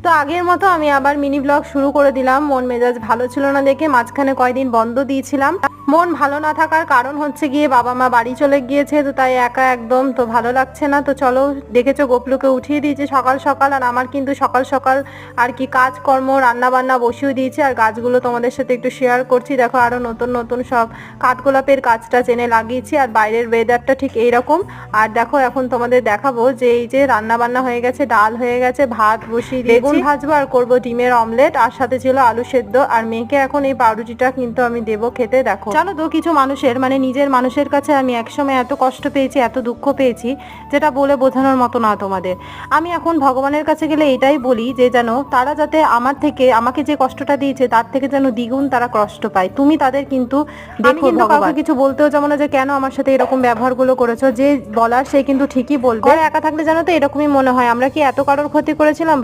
তো আগের মতো আমি আবার মিনি ব্লগ শুরু করে দিলাম। মন মেজাজ ভালো ছিল না দেখে মাঝখানে কয়দিন বন্ধ দিয়েছিলাম। মন ভালো না থাকার কারণ হচ্ছে গিয়ে বাবা মা বাড়ি চলে গিয়েছে, তো তাই একা একদম তো ভালো লাগছে না। তো চলো, দেখেছো গোপলুকে উঠিয়ে দিয়েছে সকাল সকাল, আর আমার কিন্তু সকাল সকাল আর কি কাজকর্ম রান্না বান্না বসিয়ে দিয়েছে। আর গাছগুলো তোমাদের সাথে একটু শেয়ার করছি। দেখো আরো নতুন নতুন সব কাঠগোলাপের গাছটা চেনে লাগিয়েছি, আর বাইরের ওয়েদারটা ঠিক এইরকম। আর দেখো এখন তোমাদের দেখাবো যে এই যে রান্না বান্না হয়ে গেছে, ডাল হয়ে গেছে, ভাত বসিয়ে দিয়েছি, বেগুন ভাজবো আর করবো ডিমের অমলেট, আর সাথে ছিল আলু সেদ্ধ। আর মেয়েকে এখন এই পাউরুটিটা কিন্তু আমি দেবো খেতে। দেখো জানো তো কিছু মানুষের মানে নিজের মানুষের কাছে আমি একসময় এত কষ্ট পেয়েছি, এত দুঃখ পেয়েছি, যেটা বলে বোঝানোর মতো না তোমাদের। আমি এখন ভগবানের কাছে গেলে এটাই বলি যে যেন তারা যাতে আমার থেকে, আমাকে যে কষ্টটা দিয়েছে তার থেকে যেন দ্বিগুণ তারা কষ্ট পায়। তুমি তাদের কিন্তু দেখো, কাউকে কিছু বলতেও যাবো না যে কেন আমার সাথে এরকম ব্যবহারগুলো করেছো। যে বলার সে কিন্তু ঠিকই বলবে। একা থাকলে জানো তো এরকমই মনে হয়, আমরা কি এত কারোর ক্ষতি করেছিলাম?